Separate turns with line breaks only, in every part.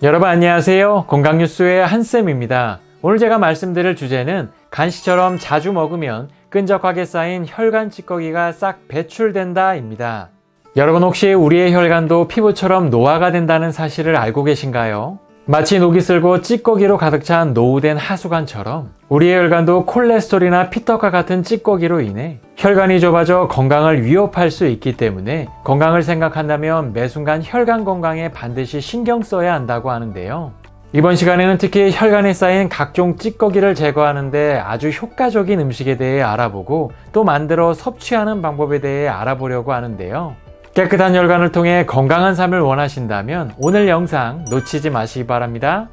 여러분 안녕하세요. 건강뉴스의 한쌤입니다. 오늘 제가 말씀드릴 주제는 간식처럼 자주 먹으면 끈적하게 쌓인 혈관 찌꺼기가 싹 배출된다 입니다. 여러분 혹시 우리의 혈관도 피부처럼 노화가 된다는 사실을 알고 계신가요? 마치 녹이 슬고 찌꺼기로 가득 찬 노후된 하수관처럼 우리의 혈관도 콜레스테롤이나 피떡과 같은 찌꺼기로 인해 혈관이 좁아져 건강을 위협할 수 있기 때문에 건강을 생각한다면 매 순간 혈관 건강에 반드시 신경 써야 한다고 하는데요. 이번 시간에는 특히 혈관에 쌓인 각종 찌꺼기를 제거하는 데 아주 효과적인 음식에 대해 알아보고 또 만들어 섭취하는 방법에 대해 알아보려고 하는데요. 깨끗한 혈관을 통해 건강한 삶을 원하신다면 오늘 영상 놓치지 마시기 바랍니다.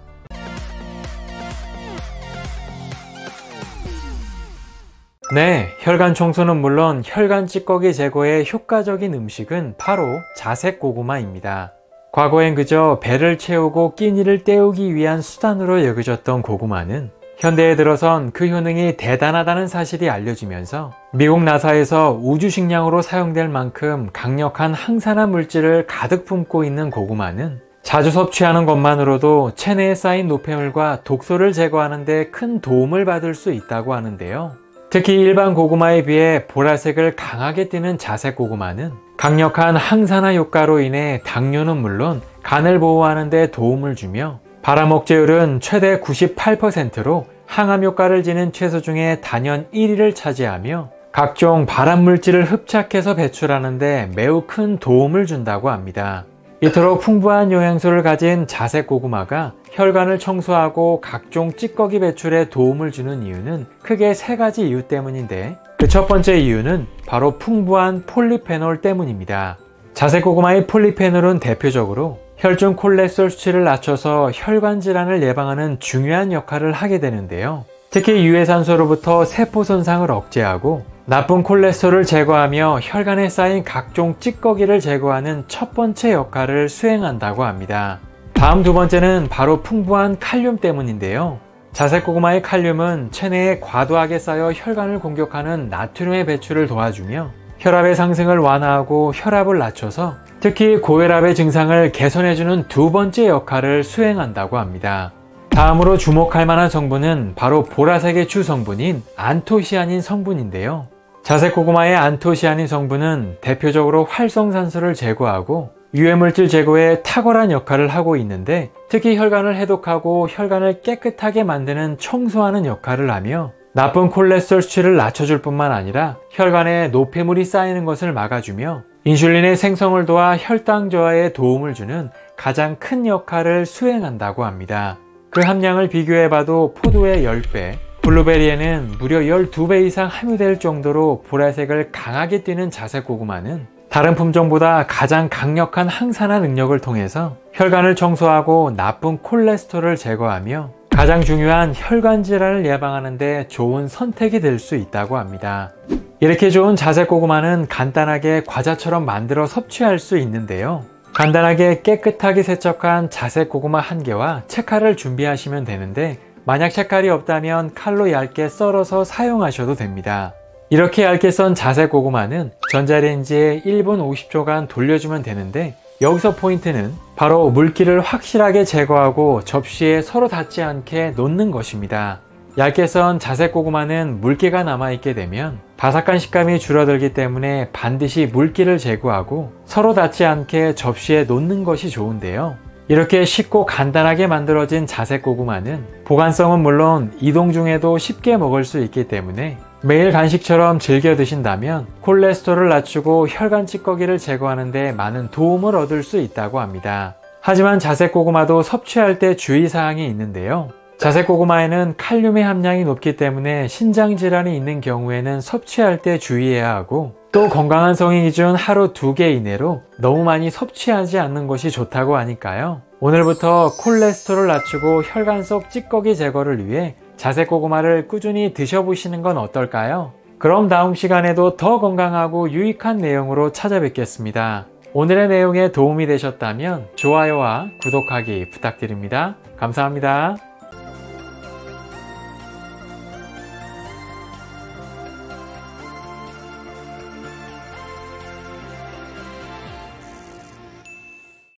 네, 혈관 청소는 물론 혈관 찌꺼기 제거에 효과적인 음식은 바로 자색 고구마입니다. 과거엔 그저 배를 채우고 끼니를 때우기 위한 수단으로 여겨졌던 고구마는 현대에 들어선 그 효능이 대단하다는 사실이 알려지면서 미국 나사에서 우주식량으로 사용될 만큼 강력한 항산화 물질을 가득 품고 있는 고구마는 자주 섭취하는 것만으로도 체내에 쌓인 노폐물과 독소를 제거하는 데 큰 도움을 받을 수 있다고 하는데요. 특히 일반 고구마에 비해 보라색을 강하게 띠는 자색 고구마는 강력한 항산화 효과로 인해 당뇨는 물론 간을 보호하는 데 도움을 주며 발암 억제율은 최대 98%로 항암 효과를 지닌 채소 중에 단연 1위를 차지하며 각종 발암 물질을 흡착해서 배출하는 데 매우 큰 도움을 준다고 합니다. 이토록 풍부한 영양소를 가진 자색 고구마가 혈관을 청소하고 각종 찌꺼기 배출에 도움을 주는 이유는 크게 세 가지 이유 때문인데 그 첫 번째 이유는 바로 풍부한 폴리페놀 때문입니다. 자색 고구마의 폴리페놀은 대표적으로 혈중 콜레스테롤 수치를 낮춰서 혈관 질환을 예방하는 중요한 역할을 하게 되는데요. 특히 유해산소로부터 세포 손상을 억제하고 나쁜 콜레스테롤을 제거하며 혈관에 쌓인 각종 찌꺼기를 제거하는 첫 번째 역할을 수행한다고 합니다. 다음 두 번째는 바로 풍부한 칼륨 때문인데요. 자색 고구마의 칼륨은 체내에 과도하게 쌓여 혈관을 공격하는 나트륨의 배출을 도와주며 혈압의 상승을 완화하고 혈압을 낮춰서 특히 고혈압의 증상을 개선해주는 두 번째 역할을 수행한다고 합니다. 다음으로 주목할 만한 성분은 바로 보라색의 주 성분인 안토시아닌 성분인데요. 자색 고구마의 안토시아닌 성분은 대표적으로 활성산소를 제거하고 유해물질 제거에 탁월한 역할을 하고 있는데 특히 혈관을 해독하고 혈관을 깨끗하게 만드는 청소하는 역할을 하며 나쁜 콜레스테롤 수치를 낮춰줄 뿐만 아니라 혈관에 노폐물이 쌓이는 것을 막아주며 인슐린의 생성을 도와 혈당 저하에 도움을 주는 가장 큰 역할을 수행한다고 합니다. 그 함량을 비교해봐도 포도의 10배, 블루베리에는 무려 12배 이상 함유될 정도로 보라색을 강하게 띠는 자색 고구마는 다른 품종보다 가장 강력한 항산화 능력을 통해서 혈관을 청소하고 나쁜 콜레스테롤을 제거하며 가장 중요한 혈관 질환을 예방하는 데 좋은 선택이 될 수 있다고 합니다. 이렇게 좋은 자색 고구마는 간단하게 과자처럼 만들어 섭취할 수 있는데요. 간단하게 깨끗하게 세척한 자색 고구마 1개와 채칼을 준비하시면 되는데 만약 채칼이 없다면 칼로 얇게 썰어서 사용하셔도 됩니다. 이렇게 얇게 썬 자색 고구마는 전자레인지에 1분 50초간 돌려주면 되는데 여기서 포인트는 바로 물기를 확실하게 제거하고 접시에 서로 닿지 않게 놓는 것입니다. 얇게 썬 자색 고구마는 물기가 남아있게 되면 바삭한 식감이 줄어들기 때문에 반드시 물기를 제거하고 서로 닿지 않게 접시에 놓는 것이 좋은데요. 이렇게 쉽고 간단하게 만들어진 자색 고구마는 보관성은 물론 이동 중에도 쉽게 먹을 수 있기 때문에 매일 간식처럼 즐겨 드신다면 콜레스테롤을 낮추고 혈관 찌꺼기를 제거하는 데 많은 도움을 얻을 수 있다고 합니다. 하지만 자색 고구마도 섭취할 때 주의사항이 있는데요. 자색 고구마에는 칼륨의 함량이 높기 때문에 신장 질환이 있는 경우에는 섭취할 때 주의해야 하고 또 건강한 성인 기준 하루 2개 이내로 너무 많이 섭취하지 않는 것이 좋다고 하니까요. 오늘부터 콜레스테롤 낮추고 혈관 속 찌꺼기 제거를 위해 자색 고구마를 꾸준히 드셔보시는 건 어떨까요? 그럼 다음 시간에도 더 건강하고 유익한 내용으로 찾아뵙겠습니다. 오늘의 내용에 도움이 되셨다면 좋아요와 구독하기 부탁드립니다. 감사합니다.